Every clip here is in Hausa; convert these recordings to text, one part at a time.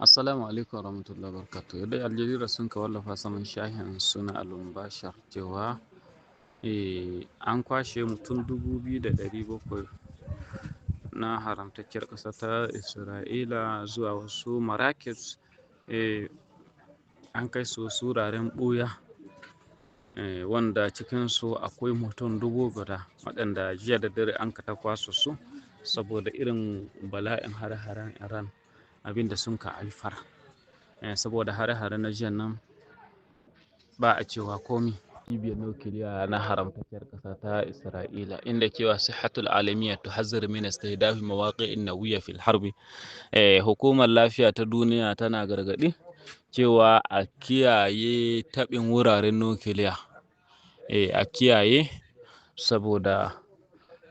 Assalamu alaikum warahmatullahi wabarakatuh. Yadda Aljazeera sun ka wallafa saman shahin suna Al-Mubashar cewa an kwashe mutum 2,700 na haramtacciyar ƙasa ta Isra'ila zuwa wasu Marrakech, an kai su wasu wuraren ɓuya, wanda cikinsu akwai mutum 1,000 waɗanda jiya da dare an ka ta kwaso su saboda irin bala'in hare-haren Iran abinda sun ka haifar. Saboda hare-hare na jiya nan ba a cewa komi. Cibiyar nukiliya na haramtacciyar ƙasa ta Isra'ila inda cewa Sihhatul Alamiyya tuhazzir min istihdafi mawaqi'in nawiyya fil harbi. Hukumar lafiya ta duniya tana gargaɗi cewa a kiyaye taɓin wuraren nukiliya, a kiyaye saboda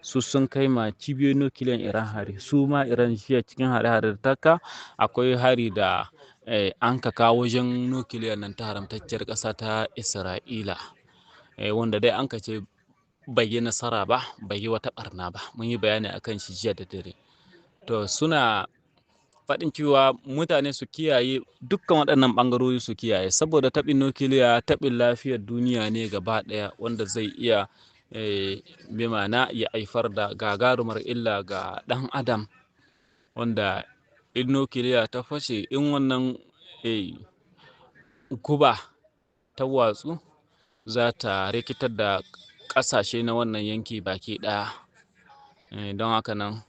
su sun kai ma cibiyoyin nukiliyan Iran hari. Su ma Iran jiya cikin hare-hare da taka akwai hari da an ka kawo wajen nukiliyan nan ta haramtacciyar ƙasa ta Isra'ila, wanda dai an ka ce bai yi nasara ba, bai yi wata ɓarna ba. Mun yi bayani akan shi jiya da dare. To suna faɗin cewa mutane su kiyaye, dukkan waɗannan ɓangarori su kiyaye saboda taɓin nukiliya taɓin lafiyar duniya ne gaba ɗaya wanda zai iya bi ma'ana ya haifar da gagarumar illa ga ɗan adam, wanda in nukiliya ta fashe, in wannan guba ta watsu za ta rikitar da ƙasashe na wannan yanki baki ɗaya. Don haka nan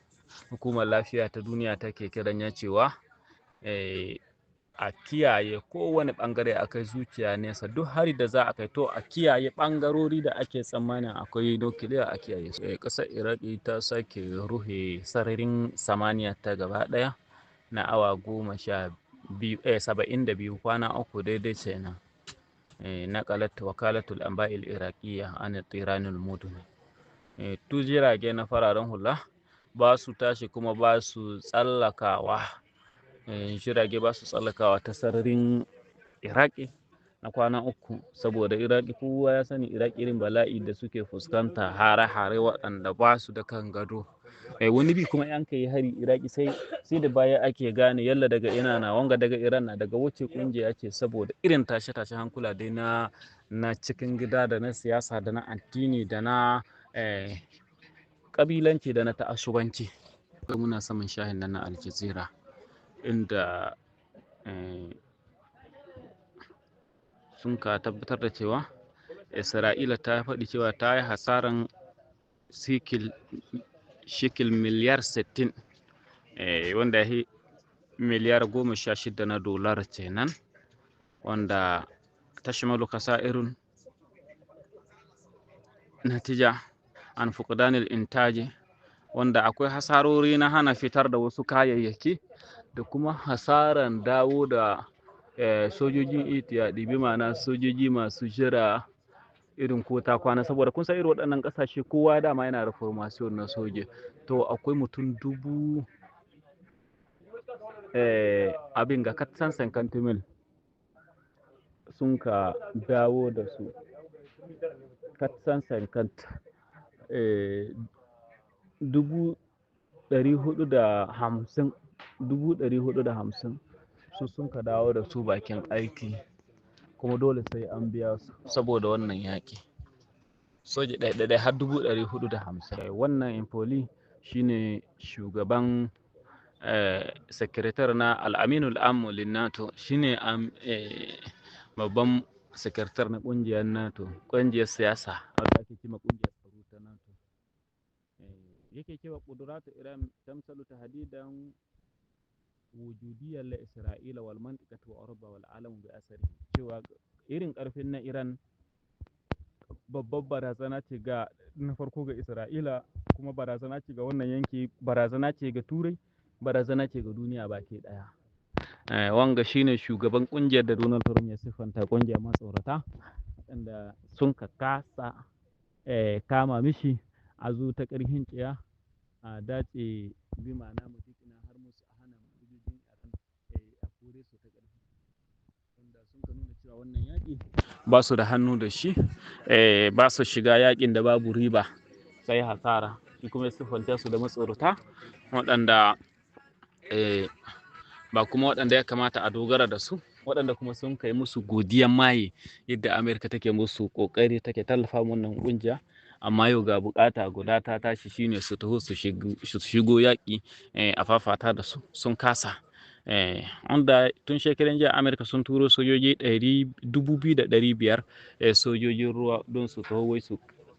hukumar lafiya ta duniya take kiran ya cewa a kiyaye kowane ɓangare a kai zuciya nesa. Duk hari da za a kai to a kiyaye ɓangarori da ake tsammanin akwai nukiliya a kiyaye su. Ƙasar Iraki ta sake rufe sararin samaniya ta gaba ɗaya na awa 72 kwana uku daidai kenan. Naƙalat wakalatul anba'il iraqiyya an tiranul mudun. Tu jirage na fararen hula ba su tashi kuma ba su tsallakawa, jirage ba su tsallakawa ta sararin Iraki na kwana uku saboda Iraki kowa ya sani Iraki irin bala'i da suke fuskanta, hare-hare waɗanda ba su da kan gado. Wani bi kuma an kai hari Iraki sai da baya ake gane yalla daga ina na wanga daga Iran na daga wuce kungiya ce saboda irin tashe-tashe hankula dai na cikin gida da na siyasa da na addini da na kabilanci da na ta'assubanci. Muna saman shahin nan na Aljazeera inda sun ka tabbatar da cewa Isra'ila ta faɗi cewa ta yi hasaran shekil miliyar 60, wanda ya yi miliyar 16 na dolar kenan, wanda ta shimalu kasa irin natija an fuqdanil intaji, wanda akwai hasarori na hana fitar da wasu kayayyaki da kuma hasaran dawo da sojojin itiyadi, bi ma'ana sojoji masu jira irin ko ta kwana, saboda kun san irin waɗannan ƙasashe kowa dama yana da formation na soje. To akwai mutum abin ga katsan sankantimil sun ka dawo da su katsan sankant 450 su sun ka dawo da su bakin aiki, kuma dole sai an biya su saboda wannan yaƙi. Soja ɗaya har 450. Wannan infoli shine shugaban sekretar na al'aminul ammu lin NATO, shine babban sekretar na ƙungiyar NATO, ƙungiyar siyasa wadda ake kima ƙungiyar tsaro ta NATO. Yake cewa ƙuduratu Iran tamsalu tahdidan wujudiyyar la Isra'ila wal mantiqatu wa Europa wal alamu bi asari, cewa irin ƙarfin na Iran babbar barazana ce ga na farko ga Isra'ila, kuma barazana ce ga wannan yanki, barazana ce ga Turai, barazana ce ga duniya baki ɗaya. Wanga shine shugaban ƙungiyar da Donald Trump ya siffanta ƙungiyar matsorata waɗanda sun ka kasa kama mishi a zo ta ƙarfin tsiya a dace, bi ma'ana mutukina har musu a hana sojojin Iran a kore su ta ƙarfi, wanda sun ka nuna cewa wannan yaƙi ba su da hannu da shi, ba su shiga yaƙin da babu riba sai hasara. Shi kuma ya siffanta su da matsorata waɗanda ba kuma waɗanda ya kamata a dogara da su, waɗanda kuma sun kai musu godiyan maye yadda Amerika take musu ƙoƙari take tallafa wannan ƙungiya. Amma yau ga buƙata guda ta tashi shine su taho su shigo yaƙi a fafata da su, sun kasa. Wanda tun shekaran jiya Amerika sun turo sojoji 2,500 sojojin ruwa don su taho wai su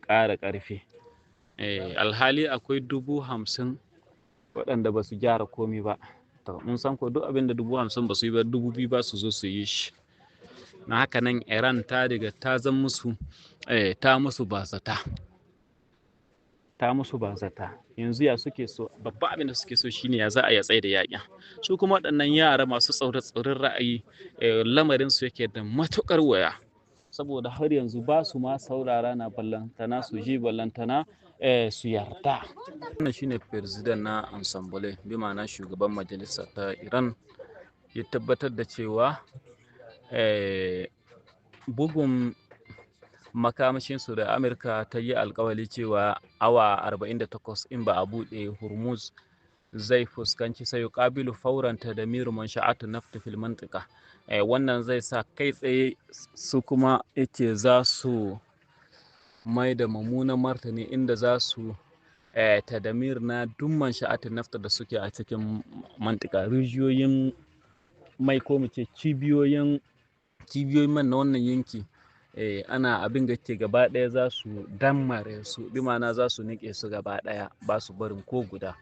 ƙara ƙarfi. Alhali akwai 50,000 waɗanda ba su gyara komi ba. To mun san ko duk abin da 50,000 ba su yi ba 2,000 ba su zo su yi shi. Na haka nan Iran ta riga ta zan musu ta musu bazata. Ta musu bazata. Yanzu ya suke so, babban abin da suke so shine ya za a ya tsaye da yaƙin. Su kuma waɗannan yara masu tsaurin ra'ayi lamarin su yake da matuƙar waya. Saboda har yanzu ba su ma saurara na ballantana su ji ballantana su yarda. Wannan shine president na Ensemble, bi ma'ana shugaban majalisa ta Iran, ya tabbatar da cewa bugun makamashinsu da Amurka ta yi alkawali cewa awa 48 in ba a buɗe Hormuz zai fuskanci sayo ƙabilu fauranta da miru mansha'atu nafta fil mantika. Wannan zai sa kai tsaye su kuma yake za su mai da mummunan martani inda za su tadamir na duk mansha'atin nafta da suke a cikin mantika, rijiyoyin mai ko mu ce cibiyoyin man na wannan yanki. Ana abin da ke gaba ɗaya za su dammare su, bi ma'ana za su niƙe su gaba ɗaya, ba su barin ko guda.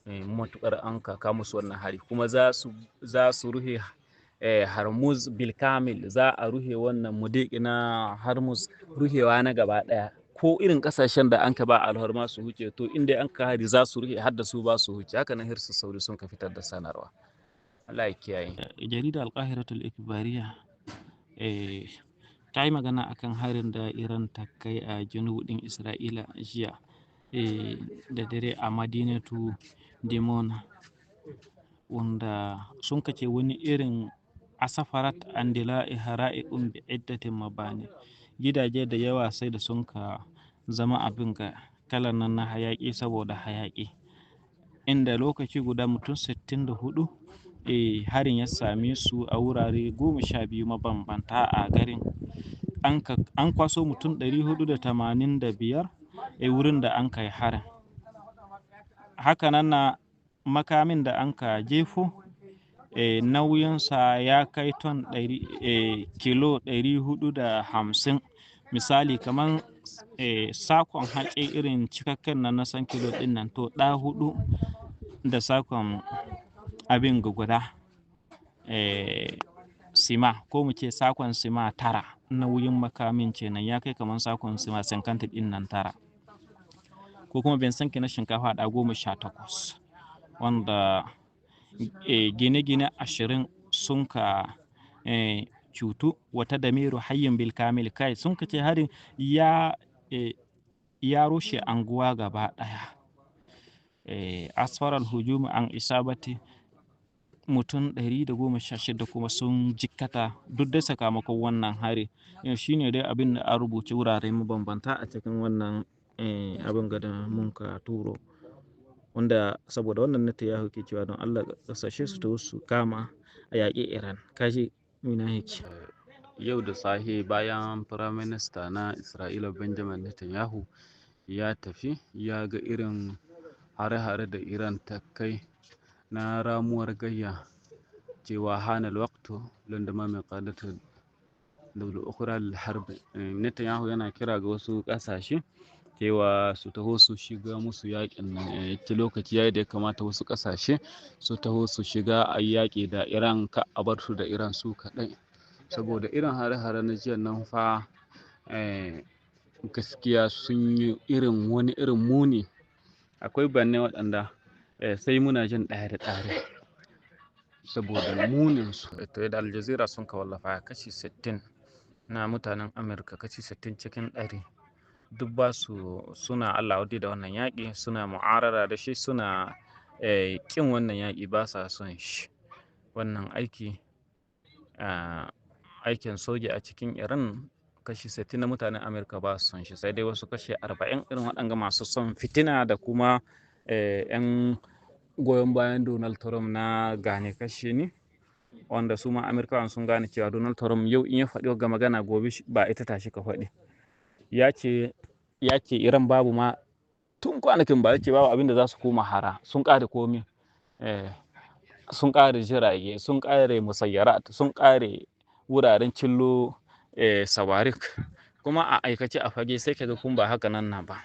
Matuƙar an kaka musu wannan hari kuma za su ruhe Hormuz bilkamil, za a ruhe wannan mudiki na Hormuz ruhewa na gaba ɗaya. Ko irin ƙasashen da an ka ba alhorma su huce, to inda an ka hari za su ruhe har da su ba su huce. Haka nan hirsu sauri sun ka fitar da sanarwa. Allah ya kiyaye. Jaridar Al-Qahiratul Ikbariya ta yi magana akan harin da Iran ta kai a janubin Isra'ila jiya da dare a Madinatu Dimona, wanda sun kace wani irin asafarat andila'i hara'iqun bi iddatin mabani, gidaje da yawa sai da sun ka zama abin ga kalan nan na hayaƙi saboda hayaƙi, inda lokaci guda mutum 64 harin ya same su a wurare 12 mabambanta a garin. An kwaso mutum 485 wurin da an kai harin. Hakanan na makamin da an ka jefo nauyinsa ya kai ton kilo 450. Misali kamar sakon haƙe irin cikakken nan na san kilo ɗin nan, to 4 da sakon abin guda sima, ko mu ce sakon sima 9 nauyin makamin kenan, ya kai kamar sakon sima 50 ɗin nan 9, ko kuma ben sanki na shinkafa da 18, wanda gine-gine 20 sun ka cutu. Wata damiru hayyin bilkamil, kai sun ka ce harin ya rushe anguwa gaba ɗaya. Asfaral hujumi an isabati, mutum 116 kuma sun jikkata duk da sakamakon wannan hari. Shine dai abin da a rubuce wurare mabambanta a cikin wannan abin da mun ka turo, wanda saboda wannan Netanyahu ke cewa don Allah ƙasashe su to su kama a yaƙi Iran. Kaji mina yake. Yau da safe bayan firaminista na Isra'ila Benjamin Netanyahu ya tafi, ya ga irin hare-hare da Iran ta kai na ramuwar gayya, cewa hanal waqtu lindamami qadatu dawla ukhra lil harb. Netanyahu yana kira ga wasu ƙasashe cewa su taho su shiga musu yaƙin nan. Ta lokaci yayi da ya kamata wasu ƙasashe su taho su shiga a yaƙi da Iran, ka a bar su da Iran su kaɗai, saboda irin hare-hare na jiya nan fa gaskiya sun yi wani irin muni. Akwai bayanai waɗanda sai muna jin ɗare-ɗare saboda munin su. To da Al Jazeera sun ka wallafa, kashi 60 na mutanen Amurka, kashi 60 cikin 100 duk ba su, suna Allah wadai da wannan yaƙi, suna mu'arara da shi, suna ƙin wannan yaƙi, ba sa son shi. Wannan aikin soja a cikin Iran, kashi 60 na mutanen Amurka ba su son shi, sai dai wasu kashi 40 irin waɗanga masu son fitina da kuma 'yan goyon bayan Donald Trump na gane kashe ni, wanda su ma Amerikawan sun gane cewa Donald Trump yau in ya faɗi wagga magana gobe ba ita tashi ka faɗi. Ya ce Iran babu ma tun kwanakin ba, ya ce babu abin da za su koma hara, sun ƙare komi. Sun ƙare jirage, sun ƙare musayyarat, sun ƙare wuraren cillo sawarik, kuma a aikace a fage sai ka ga kun ba haka nan na ba.